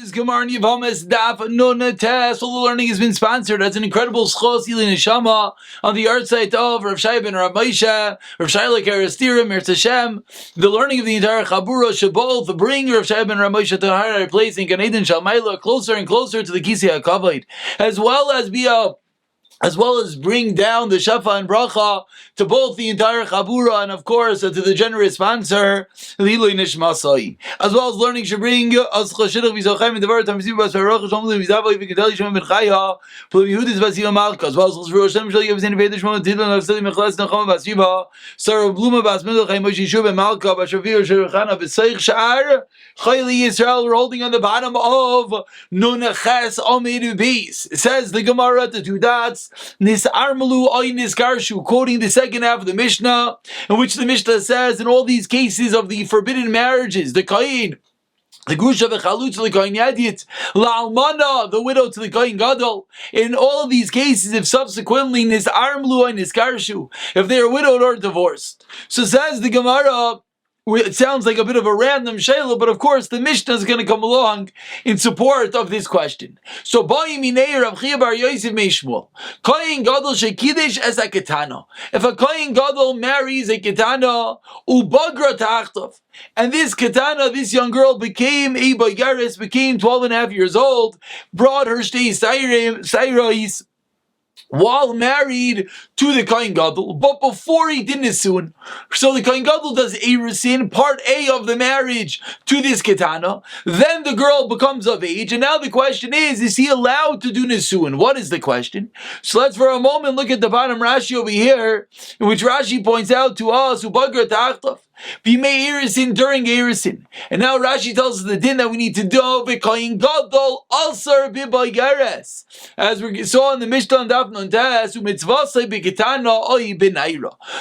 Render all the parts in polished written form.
Today's Gemara in Yevamos Daf Yomi. All the learning has been sponsored as an incredible schos ili neshama on the art site of Rav Shai ben Rav Moshe, Rav Shaila Karastira, Mirz Hashem. The learning of the entire Chabura should both bring Rav Shai ben Rav Moshe to a higher place in Gan Eden Shalmaila, closer and closer to the Kisei HaKavod, as well as bring down the Shafa and Bracha to both the entire Chabura and of course to the generous sponsor Lilui Nishmasai. As well as learning should bring us Chashidach Vizochem and Devar Tamisiv Bas Baruch Shalom Vizava Vikadeli Shemon Ben Chaya Pulim Yehudis Basiva Malka, as well as Chashidach Hashem Shal Yevzin Vedish Shemon Tidlan Avseli Mechlas Nachama Basiva Sarah Bluma Bas Mendel Chaim Moshe Shub and Malka Bashavir Shirachana B'Seich Sha'ar Chayli Yisrael. We're holding on the bottom of Nunaches Omedu Beis. It says the Gemara at the two dots Nisarmalu oy nisgarshu, quoting the second half of the Mishnah, in which the Mishnah says, in all these cases of the forbidden marriages, the Kain, the Grusha, the Chalutz, the Kain Yadit, La'almana, the widow to the Kain Gadol. In all of these cases, if subsequently Nisarmalu oy nisgarshu, if they are widowed or divorced. So says the Gemara, it sounds like a bit of a random shayla, but of course the Mishnah is going to come along in support of this question. So, if a Kohen Gadol marries a Ketana, ubagra tachtov, and this Ketana, this young girl, became a Boyaris, became 12 and a half years old, brought her shtei Sairais while married to the Kohen Gadol, but before he did Nisuin. So the Kohen Gadol does Erusin, part A of the marriage to this Ketana. Then the girl becomes of age, and now the question is he allowed to do Nisuin? What is the question? So let's for a moment look at the bottom Rashi over here, in which Rashi points out to us, Ubagra Ta'achtav, Bimei Erusin, during Erusin. And now Rashi tells us the din that we need to do, Kohen Gadol Asar Bibayares. As we saw in the Mishnah on Daf Yomi,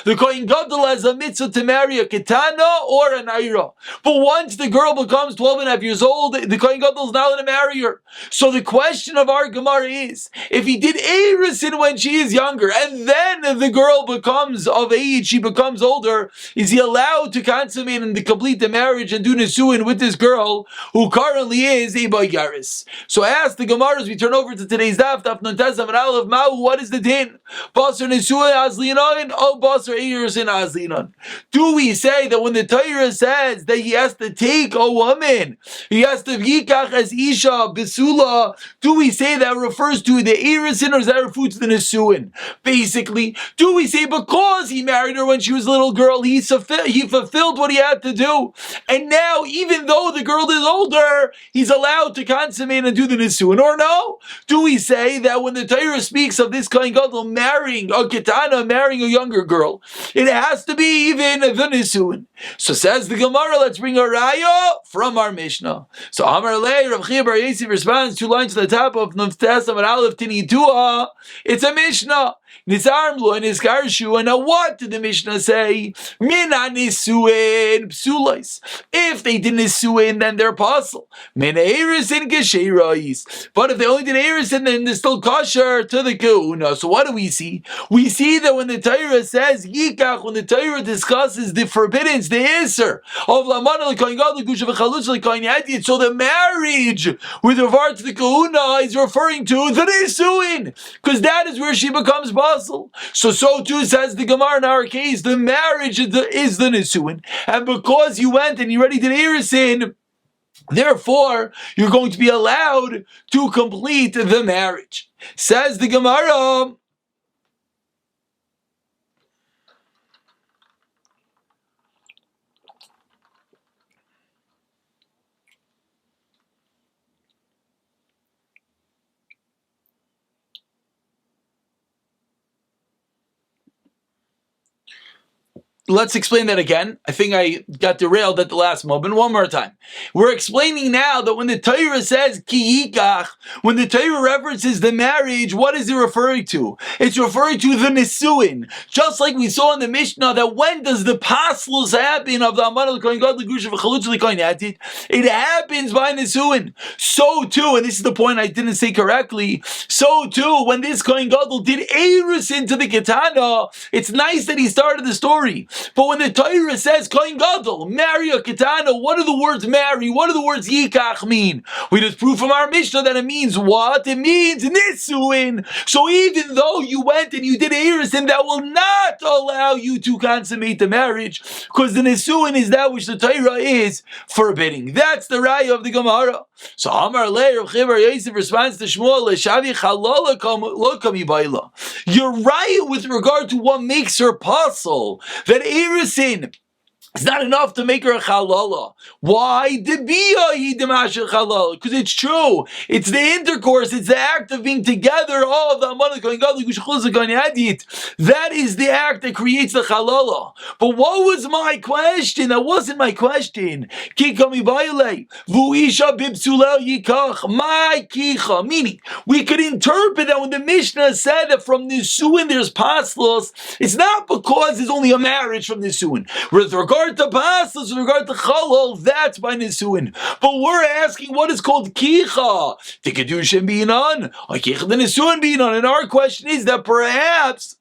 the Kohen Gadol has a mitzvah to marry a Ketana or a Naira. But once the girl becomes 12 and a half years old, the Kohen Gadol is not allowed to marry her. So the question of our Gemara is, if he did Erusin when she is younger, and then the girl becomes of age, she becomes older, is he allowed to consummate and to complete the marriage and do Nisuin with this girl who currently is a Boyaris? So ask the Gemara as we turn over to today's Daf Yomi and Aleph Ma'u, what is the din? Basar Nisuin Azlinon, or Basar Erusin Azlinon? Do we say that when the Torah says that he has to take a woman, he has to Yikach as Isha Besula, do we say that refers to the Erusin, or does that refer to the Nisuin? Basically, do we say because he married her when she was a little girl, he fulfilled what he had to do, and now even though the girl is older, he's allowed to consummate and do the Nisuin? Or no? Do we say that when the Torah speaks of this Kohen Gadol marrying a Ketana, marrying a younger girl, it has to be even the Nisuin? So says the Gemara, let's bring a raya from our Mishnah. So Amar Lei, Rav Chia Bar Yosef responds 2 lines to the top of Nuftas Amar Aleph Tini Tua. It's a Mishnah. Nizarmlu and Nizgarshu. And now what did the Mishnah say? Mina Nisuin Psulais. If they did Nisuin, then they're apostle. Mina Erusin Gesherais. But if they only did Erusin, then they're still kosher to the Kahuna. So what do we see? We see that when the Torah says Yikach, when the Torah discusses the forbiddance, the Isser of Lamana L'Kohen Gadol Gusha V'Chalutz L'Kohen Yadid, so the marriage with regard to the Kahuna is referring to the Nisuin, because that is where she becomes puzzle. So too says the Gemara in our case, the marriage is the Nisuin, and because you went and you already did Erusin, therefore you're going to be allowed to complete the marriage. Says the Gemara, let's explain that again. I think I got derailed at the last moment. One more time. We're explaining now that when the Torah says ki yikach, when the Torah references the marriage, what is it referring to? It's referring to the Nisuin. Just like we saw in the Mishnah, that when does the paslus happen of the Amana L'Kohen Gadol Gusha V'Chalutz L'Kohen Yadid? It happens by Nisuin. So too, and this is the point I didn't say correctly, so too, when this Kohen Gadol did Erusin to the Ketana, it's nice that he started the story. But when the Torah says Kohen Gadol, marry a Ketana, what do the words marry, what do the words Yikach mean? We just prove from our Mishnah that it means what? It means Nisuin. So even though you went and you did Erusin, that will not allow you to consummate the marriage, because the Nisuin is that which the Torah is forbidding. That's the Raya of the Gemara. So Amar Lei Rav Chibar Yosef responds to Shmuel, Shavi Chalala Lo Kami Baila. You're right with regard to what makes her puzzle, that Erusin, it's not enough to make her a chalala. Why? Because it's true. It's the intercourse. It's the act of being together. All of the that is the act that creates the chalala. But what was my question? That wasn't my question. Meaning, we could interpret that when the Mishnah said that from Nisuin there's paslos, it's not because there's only a marriage from Nisuin. With regard to paslos, with regard to chalal, that's by Nisuin. But we're asking what is called kicha. The kedushin being on, or kicha the Nisuin being on. And our question is that perhaps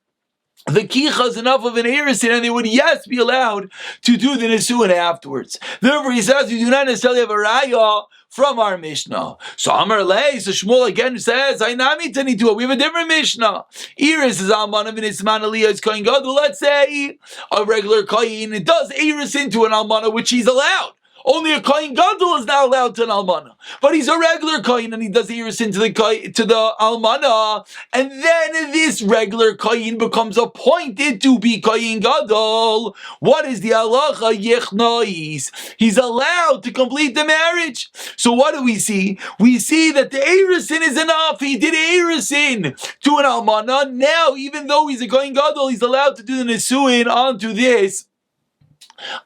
the kicha is enough of an erusin, and they would be allowed to do the Nisuin afterwards. Therefore, he says you do not necessarily have a raya from our Mishnah. So Amar Lei, so Shmuel again says, we have a different Mishnah. Iris is Almana v'nisman aliyah is Kohen Gadol. Let's say a regular Kohen, it does Iris into an Almana, which he's allowed. Only a Kohen Gadol is not allowed to an Almana. But he's a regular Kohen and he does Iris into the Almana. And then this regular Kohen becomes appointed to be Kohen Gadol. What is the halacha? Yechnois. He's allowed to complete the marriage. So what do we see? We see that the Erusin is enough. He did Erusin to an Almana. Now, even though he's a Kohen Gadol, he's allowed to do the Nisuin onto this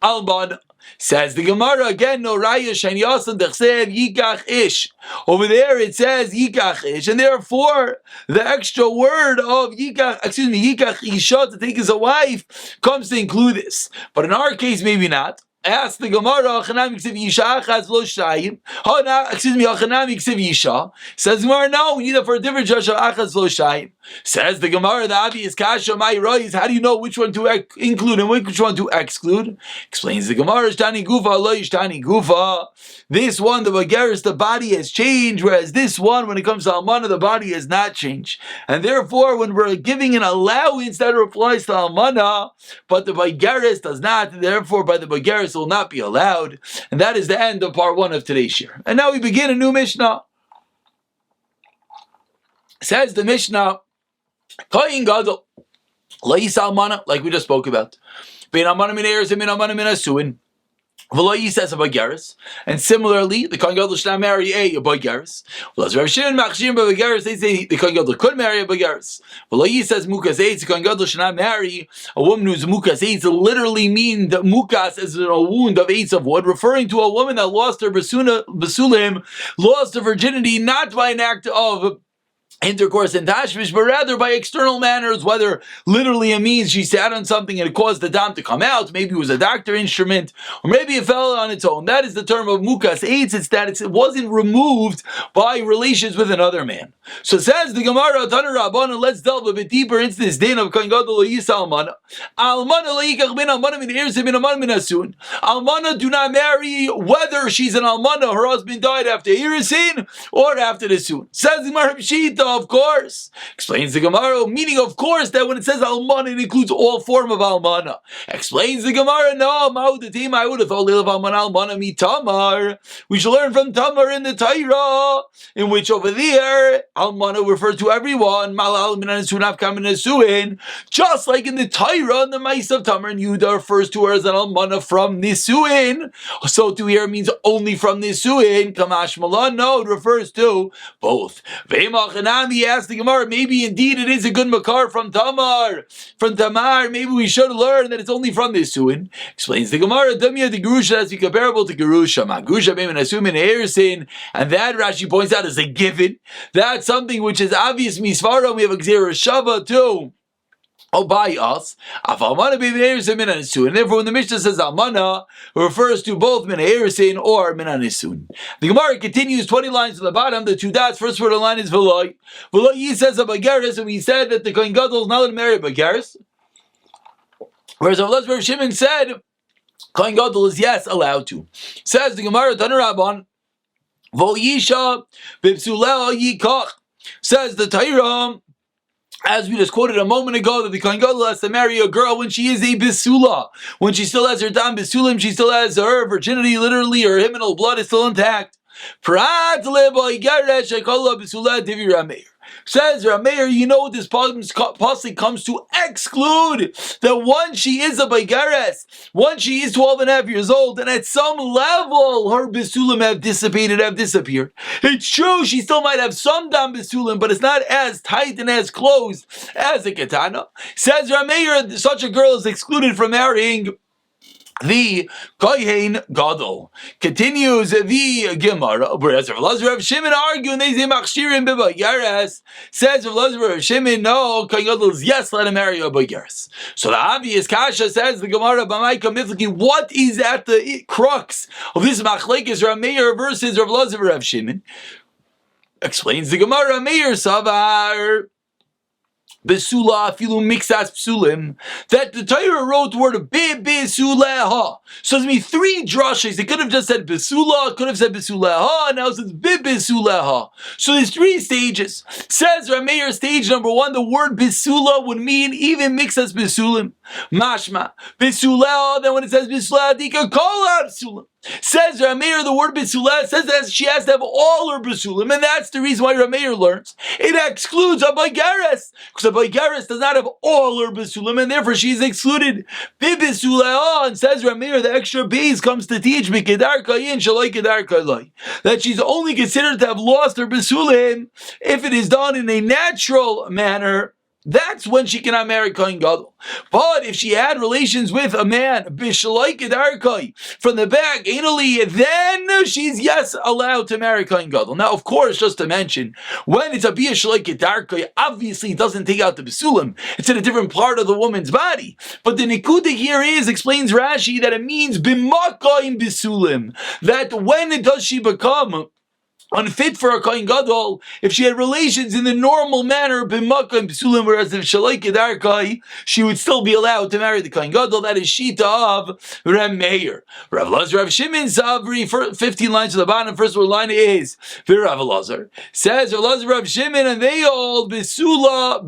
Almana. Says the Gemara again, no raya shen yasan dechsev yikach ish. Over there it says yikach ish, and therefore the extra word of yikach isha, to take as a wife, comes to include this. But in our case, maybe not. Ask the Gemara, Hachanami Ksiv Yisha Achaz Lo Shayim. Hachanami Ksiv Yisha. Says the Gemara, no, we need it for a different Joshua Achaz Lo Shayim. Says the Gemara, the obvious kasha, my rois, how do you know which one to include and which one to exclude? Explains the Gemara, Ishtani Gufa, Lo Ishtani Gufa. This one, the Bageris, the body has changed, whereas this one, when it comes to Almana, the body has not changed. And therefore, when we're giving an allowance, that applies to Almana, but the Bageris does not, and therefore by the Bageris will not be allowed. And that is the end of part 1 of today's shir. And now we begin a new Mishnah. Says the Mishnah, Kohen Gadol, Lo Yisa Almana, like we just spoke about. Bein Almana min Erusin, min Almana min Asuin. V'lo Yisa a Bageris. And similarly, the Kohen Gadol should not marry a Bageris. V'lo Rav Shimon Machshir Bageris, they say the Kohen Gadol could marry a Bageris. V'lo Yisa Mukas Eitz, the Kohen Gadol should not marry a woman who's Mukas Eitz. It literally means that Mukas is a wound of Eitz of wood, referring to a woman that lost her Basulim, lost her virginity, not by an act of intercourse and tashmish, but rather by external manners, whether literally it means she sat on something and it caused the dam to come out, maybe it was a doctor instrument, or maybe it fell on its own. That is the term of mukas eitz. It's that it wasn't removed by relations with another man. So says the Gemara, Tanur Rabbanan, let's delve a bit deeper into this din of Kohen Gadol Lo Yisa Almana. Almana leikach min almana min erusin min almana min asun. Almana do not marry whether she's an almana, her husband died after erusin or after the sun. Says the Gemara Pshita, of course. Explains the Gemara, meaning of course that when it says almana, it includes all form of almana. Explains the Gemara, no, ma'udatim, I would have thought lilav almana mi tamar. We should learn from Tamar in the Torah, in which over there almana refers to everyone. Malal min asunaf kam min asuin. Just like in the Torah, in the Ma'is of Tamar and Yudah refers to her as an almana from nisuin. So to here means only from nisuin. Kamash malan, no, it refers to both. He asked the Gemara, maybe indeed it is a good makar from Tamar. From Tamar, maybe we should learn that it's only from this suin. Explains the Gemara, Damya the Gerusha has to be comparable to Gerusha. Gerusha being assuming Erusin, and that Rashi points out is a given. That's something which is obvious misvara. We have a Gzera Shava too. Oh, by us. And therefore, when the Mishnah says Almana, it refers to both Min Ha'erusin or Min Ha'nisun. The Gemara continues 20 lines to the bottom. The two dots, first word of the line is V'loi. V'loi says a Bageris, and we said that the Kohen Gadol is not allowed to marry a Bageris. Whereas Rav Shimon said, Kohen Gadol is yes allowed to. Says the Gemara Tanu Rabban, Voyisha b'psuleh yikach. Says the Torah, as we just quoted a moment ago, that the Kohen Gadol has to marry a girl when she is a bisula. When she still has her dam bisulim, she still has her virginity, literally, her hymenal blood is still intact. Prat lebo yigaresh shekola bisula divi Rameir. Says Rameir, you know what this possibly comes to exclude? That once she is a Baigares, once she is 12 and a half years old, and at some level her Bisulim have disappeared. It's true, she still might have some Dam Bisulim, but it's not as tight and as closed as a Ketana. Says Rameir, such a girl is excluded from marrying the Kohen Gadol. Continues the Gemara, whereas Rav Shimon arguing they say Machshirim b'Baigares. Says Rav Shimon, no, Kohen Gadol is yes, let him marry a Baigares. So the obvious kasha, says the Gemara, B'Maika Mifliki, what is at the crux of this Machlekes Rav Meir versus Rav Shimon? Explains the Gemara, Meir Savar Besula filu mixas psulim, that the Torah wrote the word bisuleha. So there's me three drushes. It could have just said besula, could have said bisuleha, and now it says bisuleha. So there's three stages. Says Rameir, stage number one, the word bisula would mean even mixas bisulim. Mashma bisuleha. Then when it says bisuleha, dika kol psulim. Says Rameir, the word Bisulah says that she has to have all her Bisulim, and that's the reason why Rameir learns it excludes a Baigares, because a Baigares does not have all her Bisulim, and therefore she is excluded. Bisulah, and says Rameir, the extra base comes to teach me that she's only considered to have lost her Bisulim if it is done in a natural manner. That's when she cannot marry Kohen Gadol. But if she had relations with a man, Bishalai Kedarkai, from the back, anally, then she's yes allowed to marry Kohen Gadol. Now, of course, just to mention, when it's a Bishalai Kedarkai, obviously it doesn't take out the Bisulim. It's in a different part of the woman's body. But the Nikuda here is, explains Rashi, that it means Bimakaim Bisulim. That when does she become unfit for a Kohen Gadol if she had relations in the normal manner, b'makkah and b'sulim, whereas if shalai kedarkai, she would still be allowed to marry the Kohen Gadol. That is shita of Rav Meir. Rav Lazar, Rav Shimon, Savri, 15 lines to the bottom. First line is Rav Lazar. Says Rav Lazar, Rav Shimon, and they all bisula,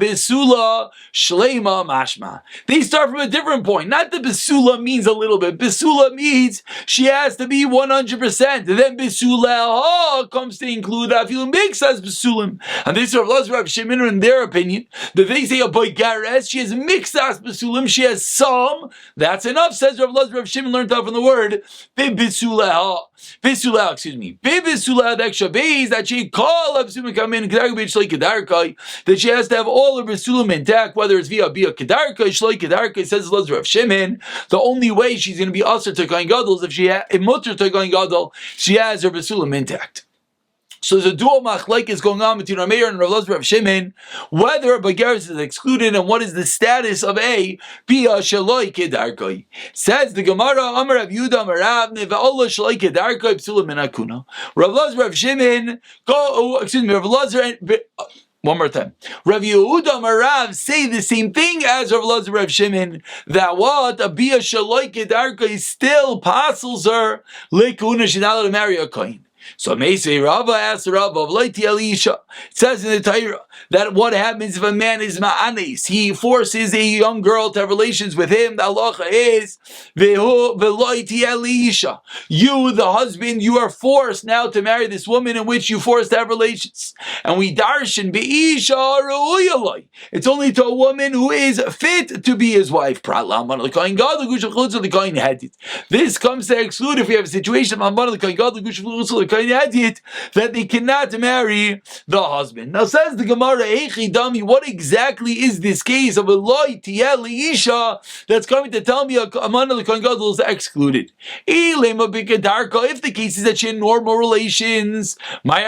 shleima, mashma. They start from a different point. Not that bisula means a little bit. Bisula means she has to be 100%. And then bisula comes to include afilu mixas basulim, and this is Rav Lazar, Rav Shimon, in their opinion, that they say a Baigares, she has mixas basulim, she has some, that's enough. Says Rav Lazar, Rav Shimon learned out from the word bisulah, bisulah, the extra base that she call basulim come in kedarkai, that she has to have all of her basulim intact, whether it's via kedarkai, shloi kedarkai. Says Rav Lazar, Rav Shimon, the only way she's going to be usher to Kohen Gadol is if she if mutter to Kohen Gadol, she has her basulim intact. So there's a dual machlekes going on between Rameir and Rav Lazar, Rav Shimon, whether a Baigares is excluded and what is the status of a Bia Shaloi Kedarkai. Says the Gemara, Amar Rav Yehuda, Amar Rav, Neve'olah Shaloi Kedarkai Psulim Min Hakuna. Rav Lazar, Rav Shimon, Rav Lazar, one more time. Rav Yehuda, Amar Rav say the same thing as Rav Lazar, Rav Shimon, that what a Bia Shaloi Kedarkai still passes her Lekuna, she's not allowed to marry a Kohen. So Meisei Rava asked Rava of Laiti Elisha. It says in the Torah that what happens if a man is ma'anis, he forces a young girl to have relations with him. The halacha is V'Laiti Elisha. You, the husband, you are forced now to marry this woman in which you forced to have relations. And we darshan be'isha ru'uyaloi. It's only to a woman who is fit to be his wife. This comes to exclude if we have a situation of that they cannot marry the husband. Now says the Gemara, Dami, what exactly is this case of a loy tiel isha that's coming to tell me a man of the Kohen Gadol is excluded? If the case is that she had normal relations, my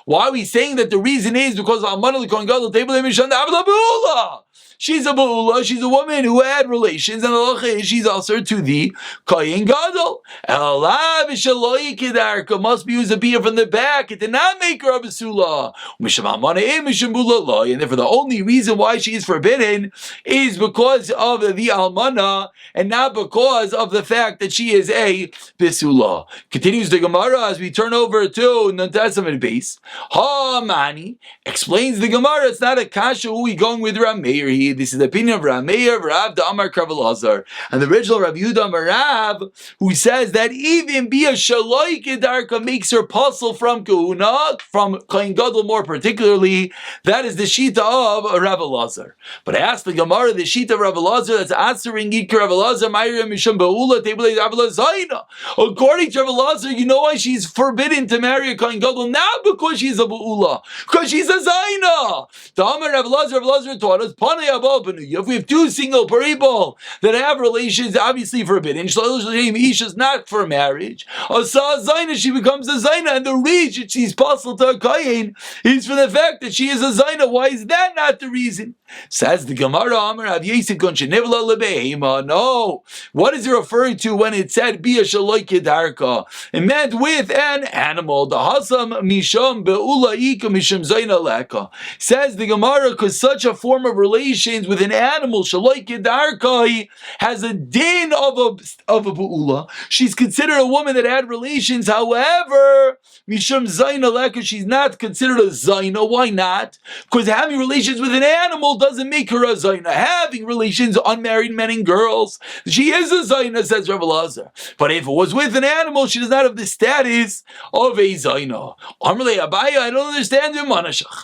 Why are we saying that the reason is because Almana l'Kohen Gadol table Misham Abla Be'ula? She's a Be'ula, she's a woman who had relations, and she's also to the Kohen Gadol. Elav Shaloi Kedarka must be used a beer from the back. It did not make her a Besula. Misham Almana Misham Bula, and therefore the only reason why she is forbidden is because of the Almana and not because of the fact that she is a Besula. Continues the Gemara as we turn over to Nantasamid base. Ha Mani explains the Gemara. It's not a kasha who we going with Rameir here. This is the opinion of Rameir, Rav Damar Kravalazar, and the original Rav Yehuda Rav, who says that even Bia Shaloi Kedarka makes her puzzle from Kahuna, from Kohen Gadol more particularly. That is the Shita of Rav Elazar. But I asked the Gemara, the Shita of Rav Elazar, that's answering Yikar Rav Elazar, Ma'ira Misham Ba'ula, Tebele Rav Elazar. According to Rav Elazar, you know why she's forbidden to marry a Kohen Gadol? Not because she's a Ba'ula, because she's a Zaina. The Amar Rav Elazar taught us, if we have two single people that have relations, obviously forbidden, is not for marriage. Asa Zaina, she becomes a Zaina, and the reason she's possible to a Kohen is for the fact that she is a Zaina. Why is that not the reason? Says the Gemara, Amar Rav Yosef Gonshevla Lebehema. No, what is it referring to when it said Bia Shaloi Kedarka? It meant with an animal. The Hasam Misham Be'ula Ika Misham Zaina Leka. Says the Gemara, because such a form of relations with an animal, Shaloi Kedarka, has a din of a Be'ula. She's considered a woman that had relations. However, Misham Zaina Leka, she's not considered a Zaina. Why not? Because having relations with an animal doesn't make her a Zaina. Having relations, unmarried men and girls, she is a Zaina, says Rav Elazar. But if it was with an animal, she does not have the status of a Zaina. Amrle Abaya, I don't understand the Manashach.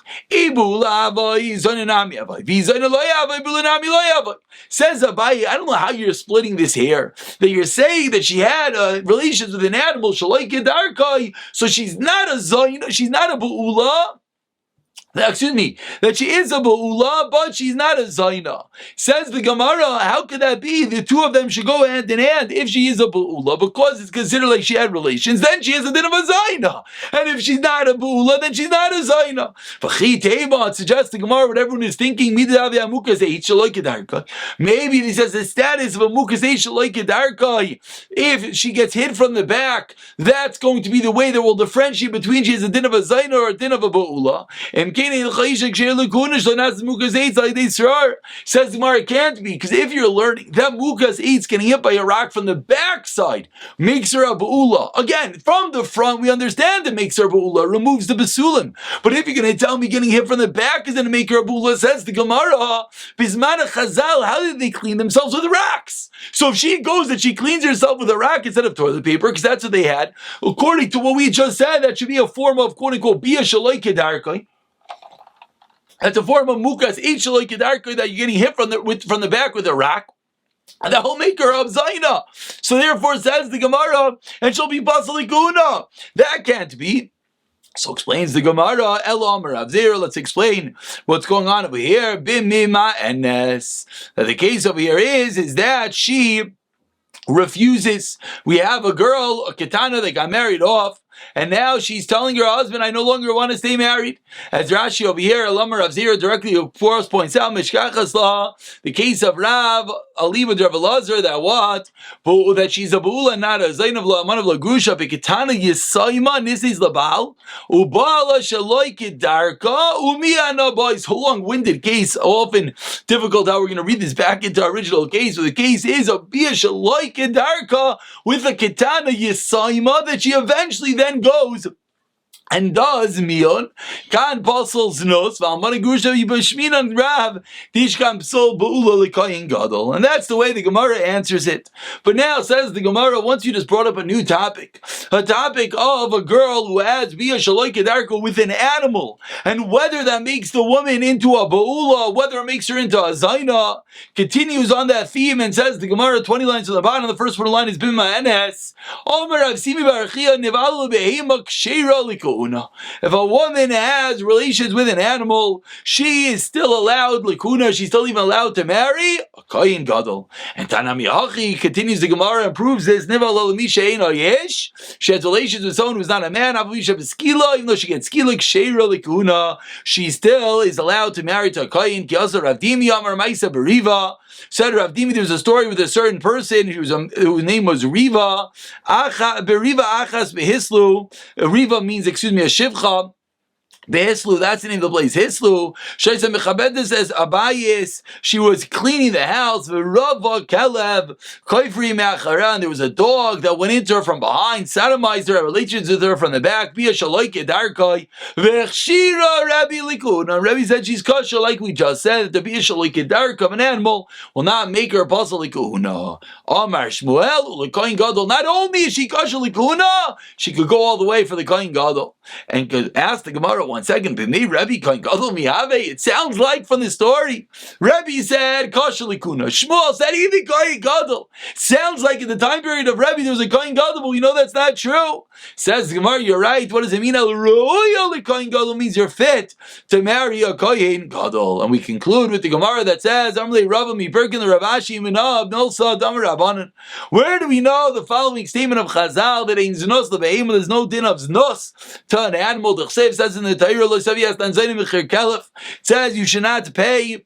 Says Abaya, I don't know how you're splitting this hair. That you're saying that she had relations with an animal, so she's not a Zaina, she's not a Bu'ula. Excuse me, that she is a Ba'ula, but she's not a Zaina. Says the Gemara, how could that be? The two of them should go hand in hand if she is a Ba'ula, because it's considered like she had relations, then she is a din of a Zaina. And if she's not a Ba'ula, then she's not a Zaina. It suggests the Gemara, what everyone is thinking, maybe this has the status of a Mukas if she gets hit from the back, that's going to be the way that will differentiate between she is a din of a Zaina or a din of a Ba'ula. Says the Gemara, it can't be, because if you're learning that Mukas Eitz getting hit by a rock from the backside makes her a Ba'ula. Again, from the front, we understand it makes her a Ba'ula, removes the Basulim. But if you're going to tell me getting hit from the back is going to make her a Ba'ula, says the Gemara, Bismana Chazal, how did they clean themselves with rocks? So if she goes that she cleans herself with a rock instead of toilet paper, because that's what they had, according to what we just said, that should be a form of quote unquote Bia Shaloi Kedarka. That's a form of mukas each like that you're getting hit from the back with a rock, and that will make her a zaina. So therefore, says the Gemara, and she'll be basali guna. That can't be. So explains the Gemara. Elam Rav Zera. Let's explain what's going on over here. Bimima enes. The case over here is that she refuses. We have a girl, a ketana, that got married off, and now she's telling her husband, I no longer want to stay married. As Rashi over here, Elamar Rav Zera directly for us points out, Mishkachas law, the case of Rav Ali with Rav Elazar, that what? But that she's a Ba'ula, not a Zainav La'aman of Lagusha, Beketana Yisayma, Nisis Labal, Ubala Shaloi Kedarka, Umiana Ba. It's a long-winded case, often difficult how we're going to read this back into our original case. So the case is a Bia Shaloi Kedarka with a Ketana Yisayma that she eventually then goes and does mion kan pasels nos v'almana gusha yibashminan rav tishkam psol ba'ula l'koyin gadol, and that's the way the Gemara answers it. But now says the Gemara, once you just brought up a new topic, a topic of a girl who has via shaloi kedarko with an animal, and whether that makes the woman into a ba'ula, whether it makes her into a zaina, continues on that theme and says the Gemara 20 lines from the bottom. The first one line is bima enes omer avsimi barachia nivalu behema kshera liko. likuna. If a woman has relations with an animal, she is still allowed likuna. She's still even allowed to marry a kohen gadol. And Tanami Hachi continues the Gemara and proves this. She has relations with someone who's not a man. Even though she gets skila ksheira likuna, she still is allowed to marry to a kohen. Said Rav Dimi, there was a story with a certain person whose name was Riva. Beriva achas behislu. Riva means, a shivcha. Behislu, that's the name of the place. Hislu. Shaisa Mechabeda says Abayis. She was cleaning the house. Rava Kelev Koifri Me'acharan. There was a dog that went into her from behind, sodomized her, had relations with her from the back. Bia Shaloike Darkai. Vechshira Rabbi Likun. Now Rabbi said she's kosher, like we just said. That the Bia Shaloike Darka of an animal will not make her apostle likuna. Amar Shmuel Kohen Gadol. Not only is she kosher likuna, she could go all the way for the Kohen Gadol and could ask the Gemara. 1 second, it sounds like from the story, Rebbe said kosher likuna. Shmuel said even kohen gadol. Sounds like in the time period of Rebbe there was a kohen gadol, but we know that's not true. Says the Gemara, you're right. What does it mean? Kohen gadol means you're fit to marry a kohen gadol, and we conclude with the Gemara that says, where do we know the following statement of Chazal that in znos lebeheim there's no din of znos to an animal? The Chsev says in the it says you should not pay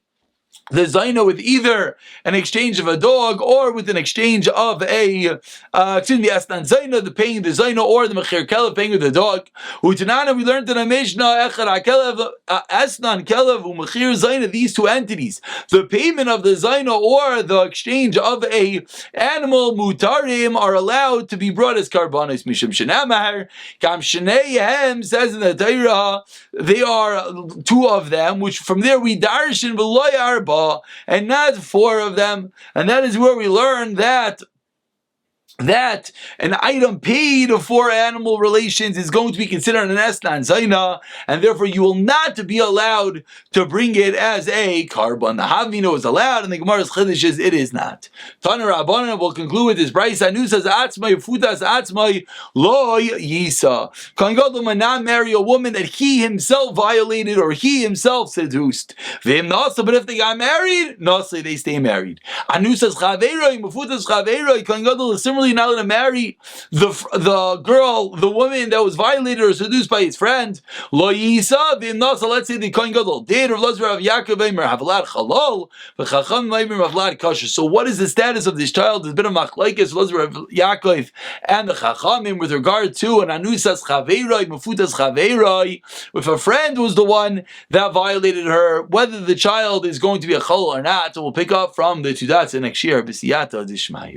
the zayna with either an exchange of a dog or with an exchange of a astan zayna, the paying the zayna, or the mechir kelev paying with the dog. Utanana, we learned in a mishnah echad kelev asnan kelev umechir zayna, these two entities, the payment of the zayna or the exchange of a animal mutarim are allowed to be brought as karbanos mishum shenamar kam shneihem, says in the Torah they are two of them, which from there we darshan v'lo yarba, and not 4 of them. And that is where we learn that an item paid for animal relations is going to be considered an esnan zayna, and therefore you will not be allowed to bring it as a karban. The havino is allowed, and the Gemara's chiddush is it is not. Tana Rabbanan will conclude with this. Bryce Anu says atzmai futas atzmai loy yisa. Kohen Gadol may not marry a woman that he himself violated or he himself seduced. V'im nasa, but if they got married, nasa, they stay married. Anu says chaveiroi mufutas chaveiroi. Kohen Gadol is similarly not allowed to marry the girl, the woman that was violated or seduced by his friend. Lo yisa v'im nasa. Let's say the Kohen Gadol did, or Rav Yaakov Eimer Havlad Chalol, v'Chacham Eimer Havlad Kasher. So what is the status of this child? There's been a machlekes Rav Yaakov and the Chachamim with regard to an anusas chaveiroi mufutas chaveiroi. If a friend was the one that violated her, whether the child is going to be a chalol or not, so we'll pick up from the Tudatza next year. B'siyata d'ishmayu.